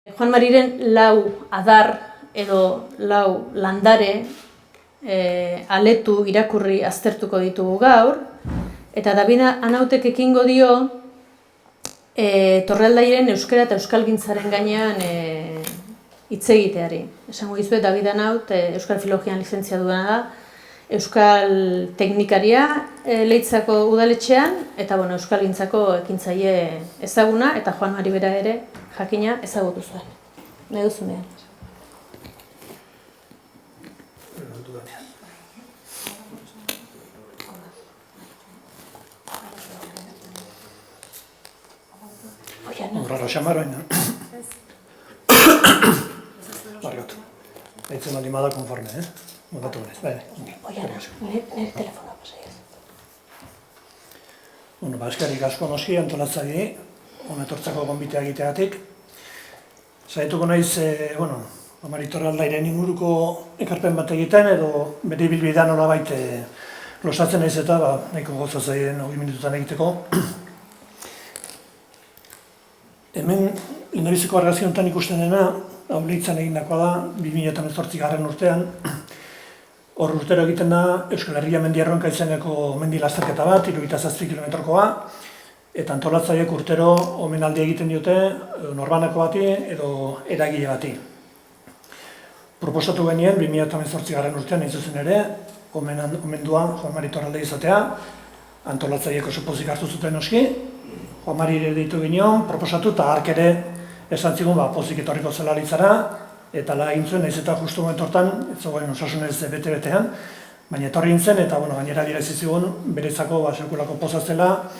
Juan Mariren lau adar edo lau landare aletu irakurri aztertuko ditugu gaur, eta David Anautek ekingo dio Torrealdairen euskara eta euskalgintzaren gainean hitz egiteari. Esango dizuet, David Anaut euskal filologian lizentziaduna da, euskal teknikaria Leitzako udaletxean, eta euskalgintzako ekintzaile ezaguna, eta Juan Mari bera ere jakina ezagutu zuen. Nahi duzunean. Horrela xamar baina. Bargatu. Eitzen aldi mada konforme, Mondatu gonez, Nire telefonoa pasaiaz. Eskerrik asko noski antolatzaile, honetortzako gonbitea egiteagatik. Zaituko naiz, Mari Torrealdairen inguruko ekarpen bat egiten, edo bere ibilbidean nolabait losatzen naiz eta nahiko gozatzaien 20 minututan egiteko. Hemen, lehendabiziko argazki honetan ikusten dena, hau Leitzan egindakoa da, 2018 urtean. Hor urtero egiten da Euskal Herria Mendiarronka izeneko mendi lasterketa bat, 37 kilometrokoa, eta antolatzaileek urtero omenaldi egiten diote norbanako bati edo eragile bati. Proposatu genien, 2018 urtean hain zuzen ere, omendua Juan Mari Torrealdai izatea, antolatzaileek oso pozik hartu zuten noski, Juan Mari ere deitu ginen, proposatu eta hark ere esan zigun pozik etorriko zela Leitzara, eta la egin zuen, nahiz eta justu momentu hortan, ez zegoen osasunez bete-betean, baina etorri gintzen, eta gainera direzi zigun, berezako sekulako poza zela,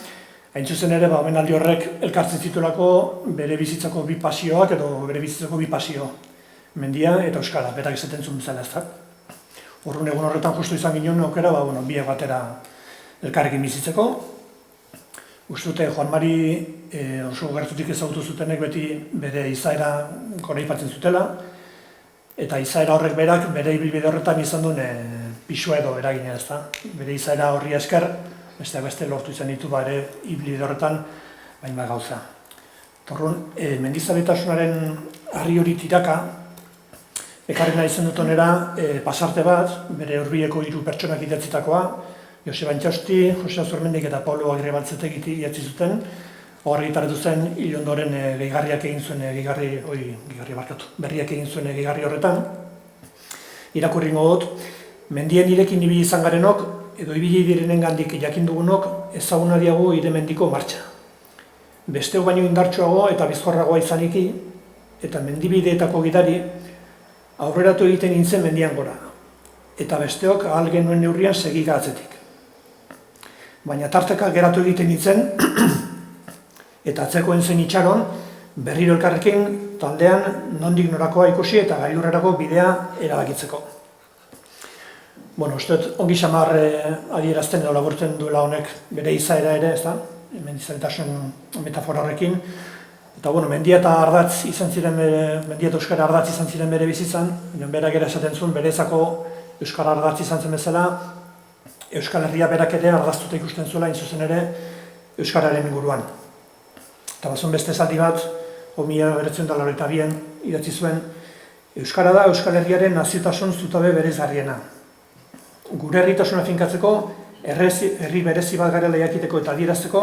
hain zuzen ere, omenaldi horrek elkartzen zituelako bere bizitzako bi pasioak, edo bere bizitzako bi pasio, mendia eta euskara, berak esaten zuen bezala ez da. Horren egun horretan justu izan ginen aukera, biak batera elkarrekin bizitzeko. Ustute, Juan Mari oso gertutik ezagutu zutenek beti bere izaera goraipatzen zutela, eta izaera horrek berak bere ibilbide horretan izan duen pisua edo eragina ez da. Bere izaera horri esker, besteak beste lortu izan ditu ere ibilbide horretan baina gauza. Torrun, mendizaletasunaren harri hori tiraka, ekarrena izan dut onera pasarte bat, bere hurbileko 3 pertsonak idatzitakoa, Joseba Antxausti, Jose Azurmendik eta Paulo Agirre Baltzetek idatzi zuten, horri gitarretu zen hil ondoren berriak egin zuen gehigarri horretan. Irakurringo dut, mendien irekin ibili izan garenok, edo ibili direnen gandik jakin dugunok ezaguna diagu ire mendiko martxa. Besteu baino indartsuago eta bizkorragoa izaniki, eta mendibideetako gidari aurreratu egiten nintzen mendian gora, eta besteok ahal genuen neurrian segiga atzetik. Baina tarteka geratu egiten nintzen, eta atzekoen zen itxaron, berriro elkarrekin taldean nondik norakoa ikusi eta gailurrerako bidea erabakitzeko. Uste dut, ongi xamar adierazten edo laburtzen duela honek bere izaera ere, ez da? Mendizaletasun metafora horrekin. Eta, mendia eta ardatz izan ziren, mendia eta euskara ardatz izan ziren bere bizitzan, berak ere esaten zuen, berezako euskara ardatz izan zen bezala, Euskal Herria berak ere ardaztuta ikusten zuela, hain zuzen ere, euskararen inguruan. Eta bazuen beste zaldi bat, 1982an idatzi zuen, euskara da Euskal Herriaren naziotasun zutabe berezgarriena. Gure herritasuna finkatzeko, herri berezi bat garela jakiteko eta adierazteko,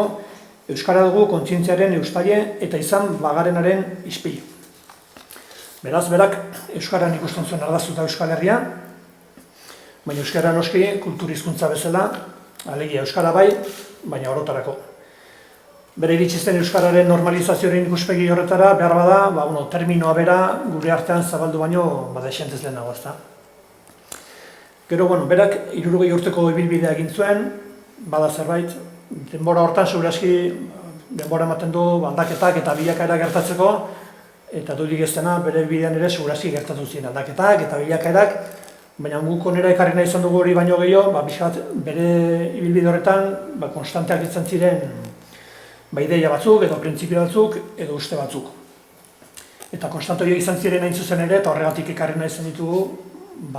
euskara dugu kontzientziaren eustaile eta izan bagarenaren ispilu. Beraz, berak euskaran ikusten zuen ardaztuta Euskal Herria, baina euskara noski kultur hizkuntza bezala, alegia euskara bai, baina orotarako. Bere iritsizten euskararen normalizazioaren ikuspegi horretara, behar bada, terminoa bera gure artean zabaldu baino esentez lehenago ez da. Gero, berak 60 urteko ibilbidea egin zuen, bada zerbait, denbora hortan segurazki denbora ematen du aldaketak eta bilakaera gertatzeko, eta dudik ez dena bere bidean ere segurazki gertatu ziren aldaketak eta bilakaerak, baina guk onera ekarri nahi izan dugu hori baino gehiago, bere ibilbide horretan konstanteak izan ziren ideia batzuk, edo printzipio batzuk, edo uste batzuk. Eta konstantoia izan ziren hain zuzen ere, eta horregatik ekarri nahi izan ditugu,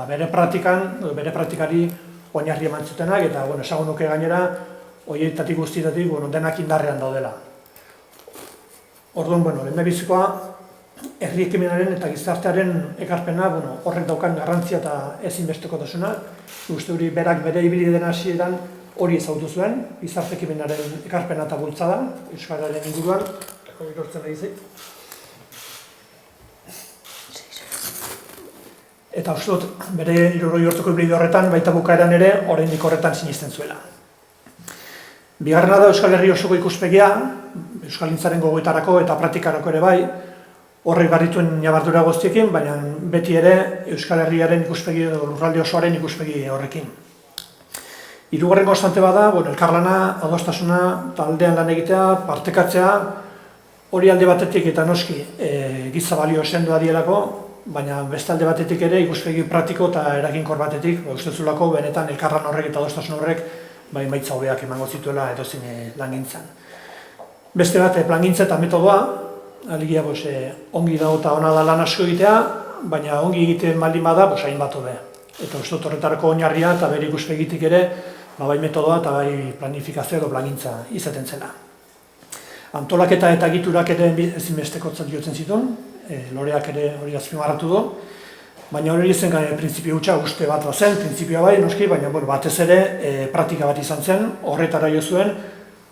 bere praktikari oinarri eman zutenak, eta esagun nuke gainera, horietatik guztietatik denak indarrean daudela. Orduan, lehendabizikoa, herri ekimenaren eta gizartearen ekarpena, horrek daukan garrantzia eta ezinbestekotasuna. Uste hori berak bere ibilbidearen hasieran hori ezagutu zuen, gizarte ekimenaren ekarpena eta bultzada, euskararen inguruan. Eta uste dut, bere 60 urteko ibilbide horretan, baita bukaeran ere, oraindik horretan sinisten zuela. Bigarrena da Euskal Herri osoko ikuspegia, euskalgintzaren gogoetarako eta praktikarako ere bai, horrek barrituen ñabardura guztiekin, baina beti ere Euskal Herriaren ikuspegi edo lurralde osoaren ikuspegi horrekin. Hirugarren konstante bada, elkarlana, adostasuna, taldean lan egitea, partekatzea, hori alde batetik eta noski giza balio sendoa dielako, baina beste alde batetik ere ikuspegi praktiko eta eraginkor batetik, ustezulako benetan elkarlan horrek eta adostasun horrek emaitza hobeak emango zituela edozein langintzan. Beste bat, plangintza eta metodoa, alegia ongi dago eta ona da lan asko egitea, baina ongi egiten baldin bada, hainbat hobe. Eta uste dut horretarako oinarria eta bere ikuspegitik ere, bai metodoa eta bai planifikazio edo plangintza izaten zela. Antolaketa eta egiturak ere ezinbestekotzat jotzen zituen, Loreak ere hori azpimarratu du, baina hori zen printzipio hutsa uste bat zen, printzipioa bai, noski, baina batez ere praktika bat izan zen, horretara jo zuen,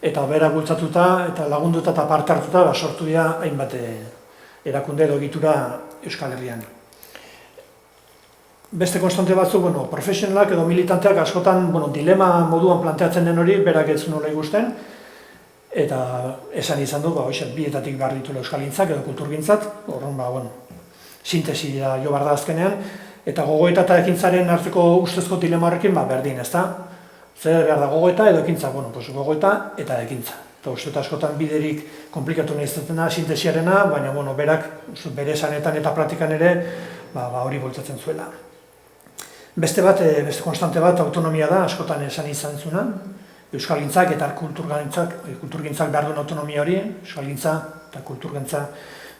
eta bera bultzatuta eta lagunduta eta parte hartuta sortu dira hainbat erakunde edo egitura Euskal Herrian. Beste konstante batzuk, profesionalak edo militanteak askotan dilema moduan planteatzen den hori, berak ez nola ikusten, eta esan izan du, bietatik behar ditula euskalgintzak edo kulturgintzak, horren, sintesia jo behar da azkenean, eta gogoeta eta ekintzaren arteko ustezko dilema horrekin, berdin, ezta? Zer behar da gogoeta edo ekintza, gogoeta eta ekintza. Eta uste askotan biderik komplikatu nahi izaten da sintesiarena, baina berak bere esanetan eta praktikan ere hori bultzatzen zuela. Beste konstante bat autonomia da, askotan esan izan zuna, euskalgintzak eta kulturgintzak behar duen autonomia hori, euskalgintza eta kulturgintza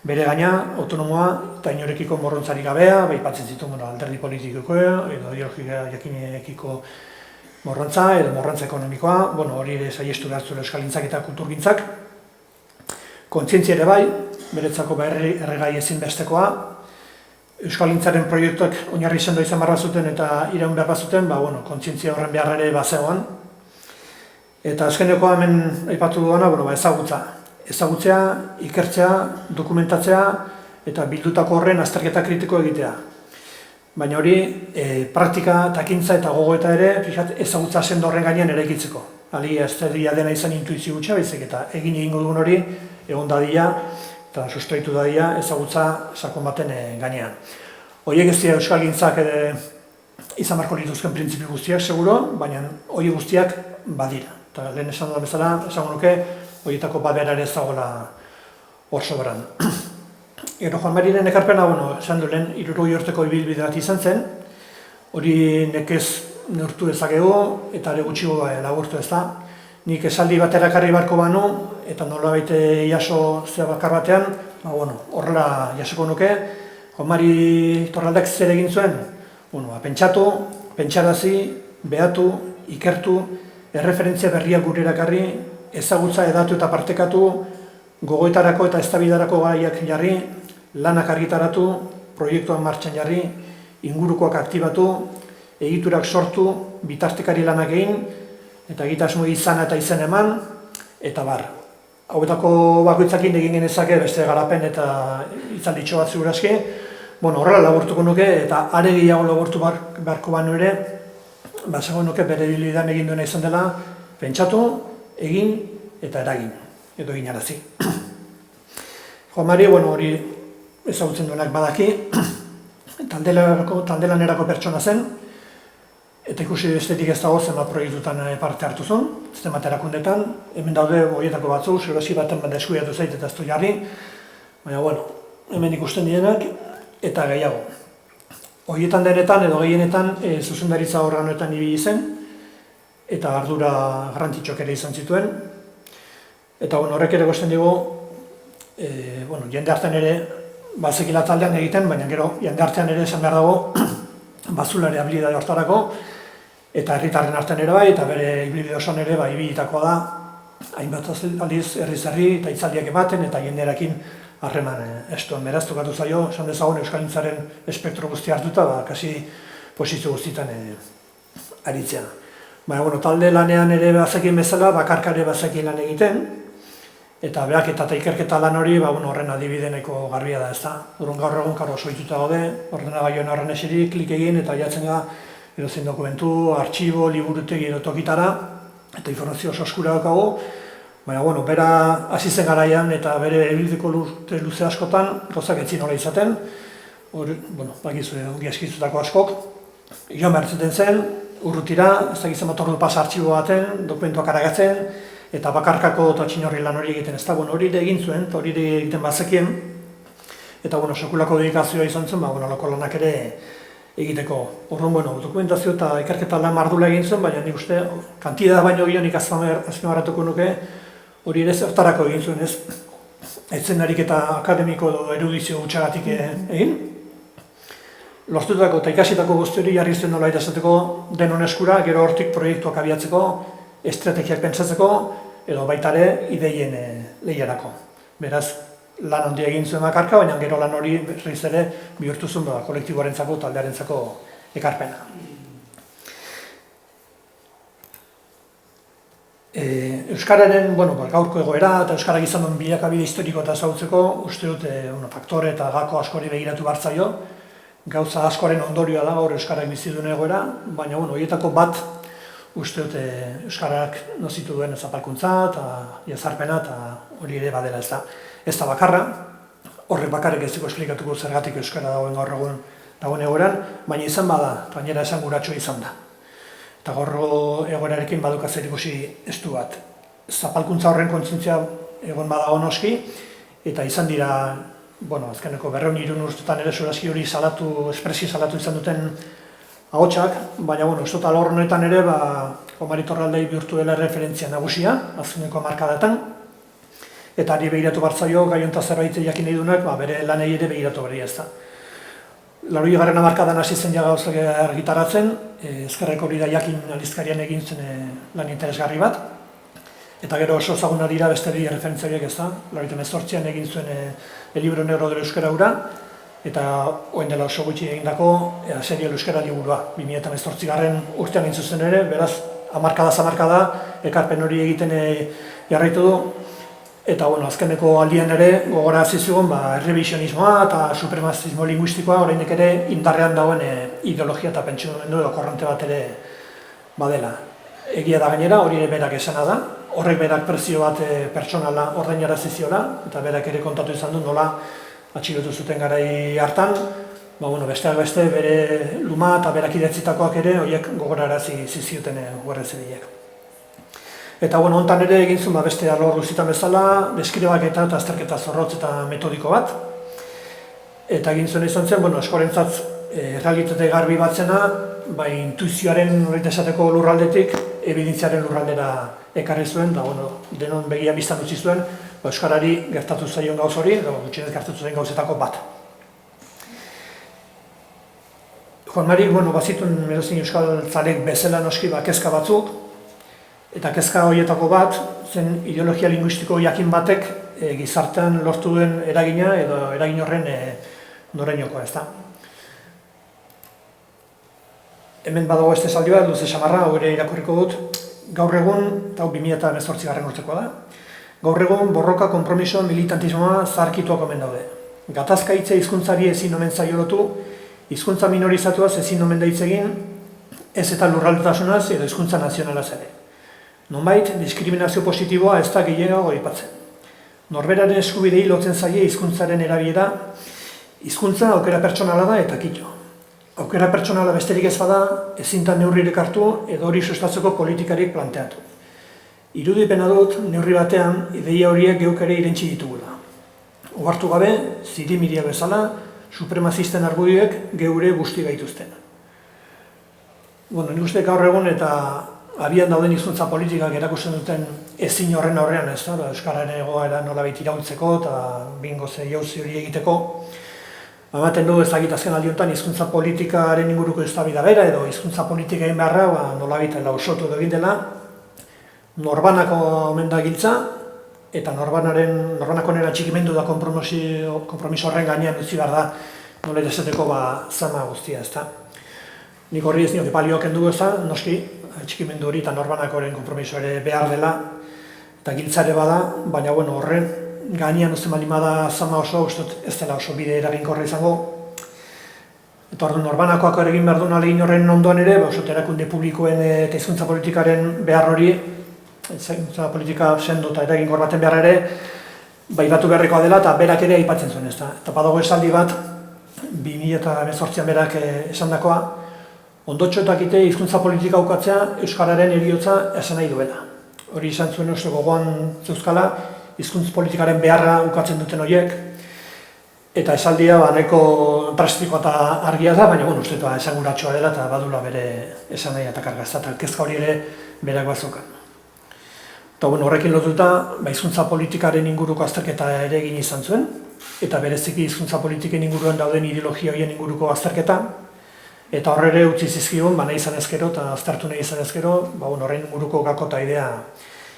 bere gaina, autonomoa eta inorekiko morrontzarik gabea, aipatzen zituen alderdi politikoko edo ideologia jakinekiko morrontza edo morrontza ekonomikoa, hori ere saiestu behar zuen euskalgintzak eta kulturgintzak. Kontzientzia ere bai, beretzako erregai ezinbestekoa, euskalgintzaren proiektuak oinarri sendo izan behar zuten eta iraun behar zuten, kontzientzia horren behar ere bazegoan. Eta azkenekoa hemen aipatu duena, ezagutza. Ezagutzea, ikertzea, dokumentatzea eta bildutako horren azterketa kritiko egitea. Baina hori, praktika eta ekintza eta gogoeta ere, ezagutza sendo horren gainean eraikitzeko. Alegia ez dena izan intuizio gutxa, baizik eta egin egingo dugun hori, egon dadila eta sustraitu dadila ezagutza sakon baten gainean. Horiek ez dira euskalgintzak izan beharko lituzken printzipio guztiak, seguro, baina hori guztiak badira. Eta lehen esan dudan bezala, esango nuke, horietako bat behar ere ez dagoela hor sobran. Gero Juan Mariren ekarpena, esan du lehen 60 urteko ibilbide bat izan zen, hori nekez neurtu dezakegu eta ere gutxigo laburtu ez da. Nik esaldi bat erakarri barko banu, eta nolabait jaso zea bakar batean, horrela jasoko nuke, Juan Mari Torraldak zer egin zuen? Pentsatu, pentsarazi, behatu, ikertu, erreferentzia berriak gure erakarri, ezagutza edatu eta partekatu, gogoetarako eta eztabaidarako gaiak jarri, lanak argitaratu, proiektuan martxan jarri, ingurukoak aktibatu, egiturak sortu, bitartekari lanak egin, eta egitasmo izana eta izen eman, eta bar. Hauetako bakoitzakin egin genezake beste garapen eta itzalditxo bat ziurazki, horrela laburtuko nuke, eta are gehiago laburtu beharko banu ere, basago nuke bere bilidan egin duena izan dela, pentsatu, egin eta eragin, edo eginarazi. Juan Mari, hori ezagutzen duenak badaki, taldelanerako pertsona zen, eta ikusi bestetik ez dago zenbat proiektutan parte hartu zuen, zenbat erakundetan, hemen daude horietako batzu, zerosi baten bat eskuiatu zait eta ez du jarri, baina hemen ikusten direnak eta gehiago. Horietan denetan edo gehienetan zuzendaritza organoetan ibili zen, eta ardura garrantzitsuak ere izan zituen. Eta horrek ere gosten dugu, jende artean ere bazekila taldean egiten, baina gero jende artean ere esan behar dago bazulare habilidade hortarako, eta herritarren artean ere bai, eta bere ibilbide osoan ere ibilitakoa da, hainbat aldiz herriz herri eta hitzaldiak ematen, eta jenderakin harreman estuen. Beraz, tokatu zaio, esan dezagun euskalgintzaren espektro guzti hartuta, kasi posizio guztietan aritzea. Baina, talde lanean ere bazekien bezala, bakarkare bazekien lan egiten, eta behaketa eta ikerketa lan hori horren adibideneko garbia da, ez da. Gaur egun karo soituta gaude, ordenagailuan horren eseri, klik egin eta jatzen ga edozein dokumentu, artxibo, liburutegi edo tokitara, eta informazio oso eskura daukagu. Baina, bera hasi zen garaian eta bere ebildeko luze askotan, gauzak etzi nola izaten, bakizue ongi eskizutako askok, joan behar zuten zen, urrutira, ez dakitzen bat ordu pasa artxibo baten, dokumentuak aragatzen, eta bakarkako eta txinorri lan hori egiten ez da, hori egin zuen, eta hori egiten bazekien, eta sekulako dedikazioa izan zen, loko lanak ere egiteko. Orduan, dokumentazio eta ikerketa lan mardula egin zuen, baina nik uste, kantidad baino gionik azpimarratuko nuke, hori ere zertarako egin zuen, ez? Etzen ariketa akademiko edo erudizio gutxagatik egin. Lortutako eta ikasitako guzti hori jarri zuen nola esateko denon eskura, gero hortik proiektuak abiatzeko, estrategiak pentsatzeko, edo baita ere ideien lehiarako. Beraz, lan handia egin zuen bakarka, baina gero lan hori berriz ere bihurtu zuen kolektiboarentzako, taldearentzako ekarpena. Euskararen gaurko egoera eta Euskarak izan duen bilakabide historiko eta ezagutzeko, uste dut faktore eta gako askori begiratu behar zaio. Gauza askoren ondorioa da gaur Euskarak bizi duen egoera, baina horietako bat uste dut Euskarak nozitu duen zapalkuntza eta jazarpena eta hori ere badela ez da. Ez da bakarra, horrek bakarrik ez dugu esplikatuko zergatik Euskara dagoen gaur egun dagoen egoeran, baina izan bada, gainera esan guratxo izan da. Eta gaur egoerarekin baduka zer ikusi estu bat. Zapalkuntza horren kontzientzia egon badago noski, eta izan dira, azkeneko 203 urtetan ere sorazki hori espresio salatu izan duten ahotsak, baina uste dut alor honetan ere Mari Torraldei bihurtu dela referentzia nagusia, azkeneko hamarkadatan, eta ari begiratu bartzaio, gai hontaz zerbait jakin nahi duenak, bere lanei ere begiratu berri ez da. 80. hamarkadan hasi zen gauzak argitaratzen, ezkerreko hori da jakin aldizkarian egin zen lan interesgarri bat, eta gero oso ezaguna dira beste bi referentzia horiek ez da. 1918an egin zuen El libro negro del euskera hura, eta orain dela oso gutxi egindako serie euskera liburua, 2018 urtean egin zuzen ere, beraz, hamarkada ekarpen hori egiten jarraitu du, eta azkeneko aldian ere gogora hasi zigun errevisionismoa eta supremazismo linguistikoa oraindik ere indarrean dagoen ideologia eta pentsamendu edo korronte bat ere badela. Egia da gainera, hori ere berak esana da, horrek berak prezio bat pertsonala ordainarazi ziola, eta berak ere kontatu izan du nola atxilotu zuten garai hartan, besteak beste bere luma eta berak idatzitakoak ere horiek gogorarazi zizioten guerrezileak. Eta hontan ere egin zuen beste arlo guztietan bezala, deskribaketa eta azterketa zorrotz eta metodiko bat. Eta egin zuen izan zen, askorentzat errealitate garbi batzena, intuizioaren horret esateko lurraldetik, ebidentziaren lurraldera ekarri zuen, da denon begian biztan utzi zuen, Euskarari gertatu zaion gauz hori, edo gutxienez gertatu zaien gauzetako bat. Juan Mari, bazituen medozin euskal zalek bezala noski kezka batzuk, eta kezka horietako bat, zen ideologia linguistiko jakin batek gizartean lortu duen eragina edo eragin horren noreinokoa, ez da. Hemen badago este saldioa, luze samarra, hau ere irakurriko dut, gaur egun, eta 2018 urtekoa da, gaur egun borroka, konpromiso, militantismoa zaharkituak omen daude. Gatazka hitza hizkuntzari ezin omen zaio lotu, hizkuntza minorizatuaz ezin omen da hitz egin, ez eta lurraldetasunaz edo hizkuntza nazionalaz ere. Nonbait, diskriminazio positiboa ez da gehiago aipatzen. Norberaren eskubidei lotzen zaie hizkuntzaren erabilera, hizkuntza aukera pertsonala da eta kito. Aukera pertsonala besterik ez bada, ezintan neurririk hartu edo hori sustatzeko politikarik planteatu. Irudipena dut, neurri batean, ideia horiek geuk ere irentsi ditugula. Ohartu gabe, zirimiria bezala, supremazisten argudioek geure guzti gaituzten. Nik uste gaur egun eta abian dauden hizkuntza politikak erakusten duten ezin horren aurrean ez da, Euskararen egoera nolabait iraultzeko eta bingo jauzi hori egiteko. Ematen du ezagit azken aldi honetan hizkuntza politikaren inguruko eztabaida bera edo hizkuntza politika egin beharra nolabait lausotu egin dela, norbanako omen da giltza, eta norbanako nera txikimendu da kompromiso horren gainean utzi behar da, nola esateko zama guztia, ezta. Nik horri ez nioke palioak endugu noski, txikimendu hori eta norbanakoren kompromiso ere behar dela, eta giltzare bada, baina horren gainean uzten balimada zama oso, ez dela oso bide eraginkorra izango. Eta orduan norbanakoak egin behar duen alegin horren ondoan ere, erakunde publikoen eta hizkuntza politikaren behar hori, hizkuntza politika sendo eta eraginkor baten behar ere, batu beharrekoa dela eta berak ere aipatzen zuen, ezta. Eta badago esaldi bat, 2018an berak esandakoa, ondotxoetak hizkuntza politika ukatzea euskararen heriotza esan nahi duela. Hori izan zuen oso gogoan zeuzkala, hizkuntza politikaren beharra ukatzen duten horiek, eta esaldia nahiko praktikoa eta argia da, baina uste dut esanguratxoa dela eta badula bere esan nahi eta kargazta, eta kezka hori ere berak bazokan. Eta horrekin lotuta, hizkuntza politikaren inguruko azterketa ere egin izan zuen, eta bereziki hizkuntza politiken inguruan dauden ideologia horien inguruko azterketa, eta horre ere utzi zizkigun, nahi izan ezkero eta aztertu nahi izan ezkero, horren inguruko gako eta idea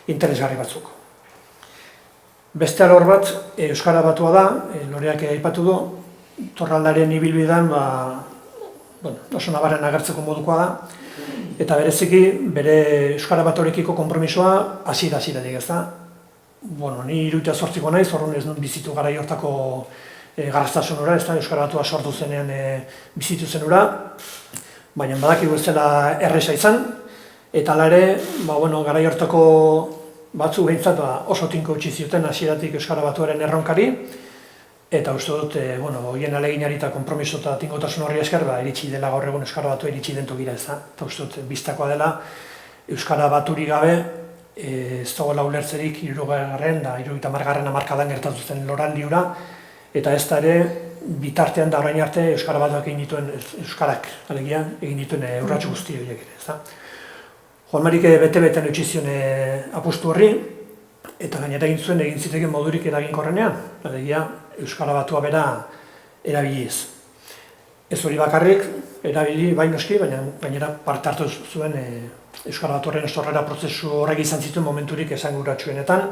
interesgarri batzuk. Beste alor bat, Euskara Batua da, Loreak aipatu du, Torraldaren ibilbidean oso nabaren agertzeko modukoa da, eta bereziki bere Euskara Batuarekiko konpromisoa hasiera-hasieratik, ez da. Ni 78ko naiz, horren ez nun bizitu garai hortako garaztasun hura, ez da, Euskara Batua sortu zenean bizitu zen hura, baina badakigu ez dela erresa izan, eta hala ere, garai hortako batzu behintzat oso tinko utzi zioten hasieratik Euskara Batuaren erronkari, eta uste dut, horien aleginari eta konpromiso eta tinkotasun horri esker, iritsi dela gaur egun Euskara Batua iritsi den tokira, ez da. Eta uste dut, biztakoa dela, Euskara Baturik gabe, ez dagoela ulertzerik 60. da 70. hamarkadan gertatu zen loraldi hura, eta ez da ere, bitartean da orain arte Euskara Batuak egin dituen, Euskarak alegia, egin dituen urrats guzti horiek ere, ez da. Juan Marik bete-beten utzi zion apustu horri, eta gainera egin ziteken modurik eraginkorrenean, alegia Euskara Batua bera erabiliz. Ez hori bakarrik, erabili bai noski, baina gainera parte hartu zuen Euskara Batuaren sorrera prozesu horrek izan zituen momenturik esanguratsuenetan,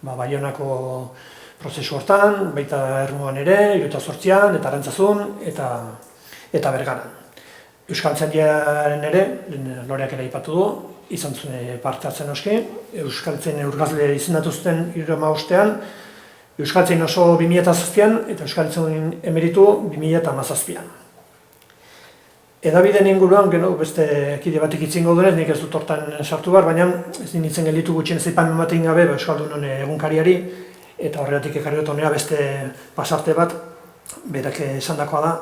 Baionako prozesu hortan, baita Ermuan ere, 78an, eta Arantzazun, eta Bergaran. Euskaltzaindiaren ere, Loreak ere aipatu du, izan zuen parte hartzen noski, Euskaltzain urgazle izendatu zuten 75ean, Euskaltzain oso 2007an eta Euskaltzain emeritu 2017an. Edabideen inguruan, beste kide batek itzingo dunez, nik ez dut hortan sartu behar, baina ez nintzen gelditu gutxien zeipan ematen gabe Euskaldunon egunkariari, eta horregatik ekarri dut honera beste pasarte bat, berak esandakoa da,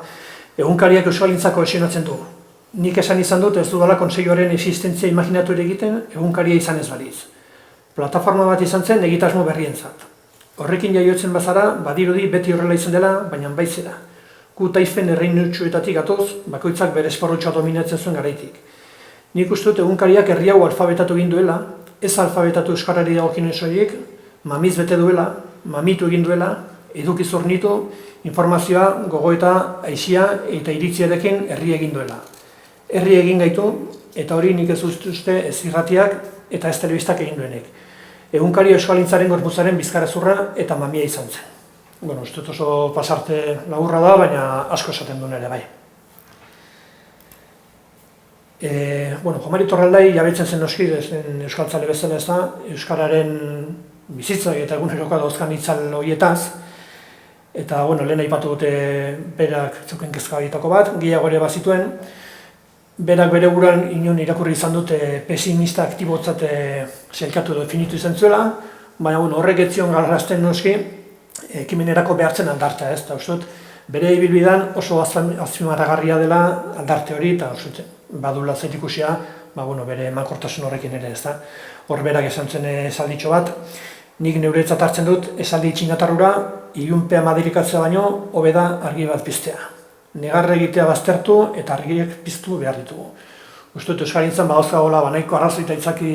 egunkariak Euskalgintzako esionatzen du. Nik esan izan dut ez dudala konseilloaren existentzia imaginatu ere egiten egunkaria izan ez baliz. Plataforma bat izan zen egitasmo berrientzat. Horrekin jaiotzen bazara, badirudi beti horrela izan dela, baina baizera. Gu taifen erreinutsuetatik gatoz, bakoitzak bere esporrotxoa dominatzen zuen garaitik. Nik uste dut egunkariak herri hau alfabetatu egin duela, ez alfabetatu euskarari dagokien soilik, mamiz bete duela, mamitu egin duela, edukiz hornitu, informazioa, gogoeta, aisia eta iritziarekin herri egin duela. Herri egin gaitu, eta hori nik ez uste ez irratiak eta ez telebistak egin duenek. Egunkari Euskalgintzaren gorputzaren bizkarrezurra eta mamia izan zen. Uste oso pasarte laburra da, baina asko esaten duen ere bai. Juan Mari Torraldai jabetzen zen noski, euskaltzale bezala ez da, euskararen bizitzak eta egunerokoa dauzkan itzal horietaz, eta lehen aipatu dute berak zeuken kezka horietako bat, gehiago ere bazituen, berak bere buruan inon irakurri izan dute pesimista aktibotzat sailkatu definitu izan zuela, baina horrek ez zion galarazten noski ekimenerako behartzen aldartea, ez da, uste dut, bere ibilbidean oso azpimarragarria dela aldarte hori, eta badula zerikusia, bere emankortasun horrekin ere, ez da. Hor berak esan zen esalditxo bat, nik neuretzat hartzen dut esaldi txinatarrura, ilunpea madirikatzea baino, hobe da argi bat piztea. Negarre egitea baztertu eta argiak piztu behar ditugu. Uste dut Euskalgintzan badauzkagoela nahiko arrazoi eta itzaki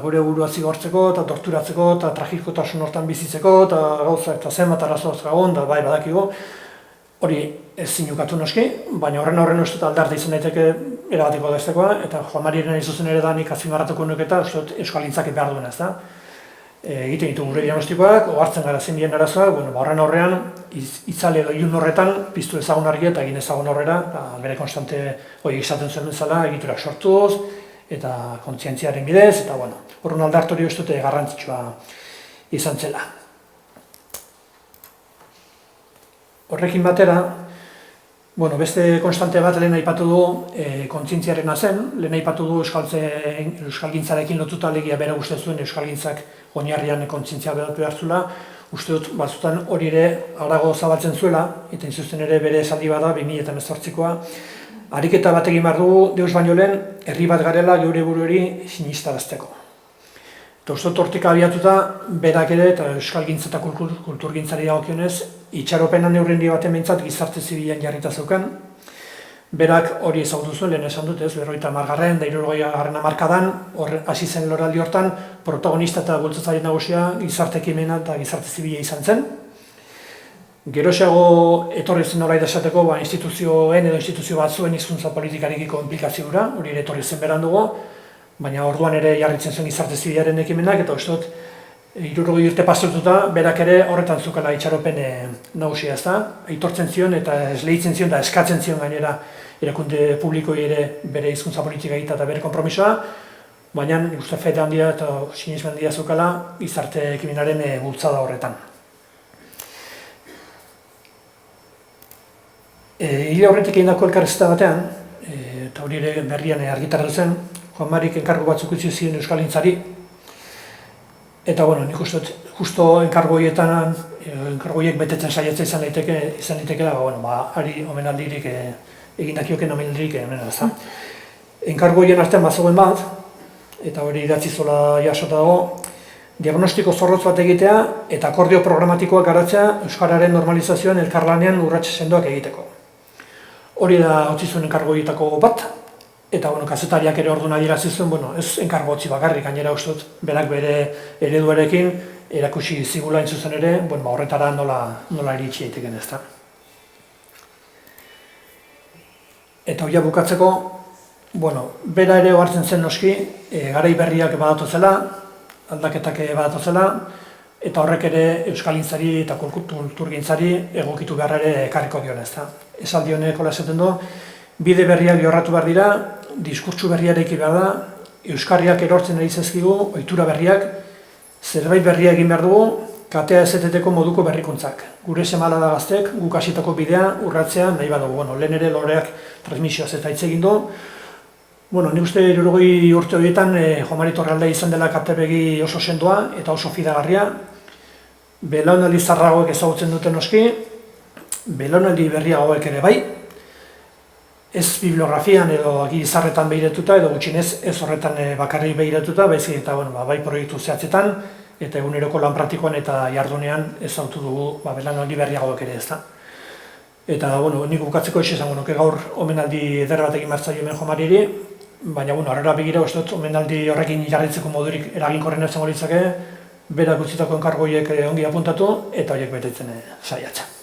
gure burua zigortzeko eta torturatzeko eta tragikotasun hortan bizitzeko eta gauza eta zenbat arazo dauzkagun, da bai badakigu. Hori ez zinukatu noski, baina horren uste dut aldarte izan daiteke erabateko daiztekoa, eta Juan Mariren izuzen ere da nik azpimarratuko nuke eta uste dut Euskalgintzak behar duena, ez da. egiten ditu gure diagnostikoak, ohartzen gara zein dien arazoak, horren aurrean, itzale edo ilun horretan, piztu ezagun argia eta egin ezagun horrera, bere konstante hori izaten zuen bezala, egiturak sortuz, eta kontzientziaren bidez, eta horren aldart hori uste dute garrantzitsua izan zela. Horrekin batera, beste konstante bat lehen aipatu du kontzientziarena zen, lehen aipatu du euskalgintzarekin lotuta alegia bera uste zuen euskalgintzak oinarrian kontzientzia behar zula, uste dut batzutan hori ere harago zabaltzen zuela, eta inzuzen ere bere esaldi bada 2018koa, ariketa bat egin behar dugu deus baino lehen herri bat garela geure buruari sinistarazteko. Eta uste dut hortik abiatuta berak ere eta euskalgintza eta kulturgintzari dagokionez itxaropena neurri baten behintzat gizarte zibilan jarrita zeukan. Berak hori ezagutu zuen, lehen esan dut, 50. eta 60. hamarkadan, hasi zen loraldi hortan, protagonista eta bultzatzaile nagusia gizarte ekimena eta gizarte zibila izan zen. Geroxeago etorri zen nola esateko instituzioen edo instituzio batzuen hizkuntza politikarekiko inplikazioa, hori ere etorri zen beran dugu, baina orduan ere jarritzen zen gizarte zibilaren ekimenak, eta uste dut, 60 urte pasatuta, berak ere horretan zukala itxaropen nagusia ezta, aitortzen zion eta esleitzen zion eta eskatzen zion gainera erakunde publikoi ere bere hizkuntza politika egita eta bere konpromisoa, baina uste fede handia eta sinesmen handia zukala gizarte ekimenaren bultzada horretan. Hile horretik egindako elkarrizketa batean, eta hori ere berrian argitaratu zen, Juan Marik enkargu batzuk utzi ziren euskalgintzari, eta nik uste dut, justo enkargoietan, enkargoiek betetzen saiatzea izan liteke da, ari omenaldirik, egindakioken omenaldirik hemen da. Enkargoien artean bazegoen bat, eta hori idatzi zola jasota dago, diagnostiko zorrotz bat egitea eta akordio programatikoak garatzea euskararen normalizazioan elkarlanean urrats sendoak egiteko. Hori da utzi zuen enkargoietako bat, eta kazetariak ere orduan adierazi zuen, ez enkargo utzi bakarrik, gainera uste dut, berak bere ereduarekin erakusi zigula hain zuzen ere, horretara nola iritsi daiteken ezta. Eta hoia bukatzeko, bera ere ohartzen zen noski, garai berriak badatozela, aldaketak badatozela, eta horrek ere euskalgintzari eta kulturgintzari egokitu behar ere ekarriko dion ezta. Esaldi honek hola esaten du, bide berriak jorratu behar dira, diskurtsu berriarekin behar da, euskarriak erortzen ari zaizkigu, ohitura berriak, zerbait berria egin behar dugu, katea ezeteteko moduko berrikuntzak. Gure semala da gaztek, guk hasitako bidea urratzea nahi badugu. Lehen ere loreak transmisioaz eta hitz egin du. Nik uste 60 urte horietan Juan Mari Torralda izan dela katebegi oso sendoa eta oso fidagarria. Belaunaldi zaharragoek ezagutzen duten noski, belaunaldi berriagoek ere bai, ez bibliografian edo gizarretan behiratuta edo gutxienez ez horretan bakarrik behiratuta, baizik eta bai proiektu zehatzetan eta eguneroko lan praktikoan eta jardunean ezagutu dugu belaunaldi berriagoek ere ezta. Eta nik bukatzeko esango nuke gaur omenaldi eder bat egin behar zaio hemen Juan Mariri, baina arrera begira uste dut omenaldi horrekin jarraitzeko modurik eraginkorren izango litzake, berak utzitako enkargoiek ongi apuntatu eta horiek betetzen saiatzen.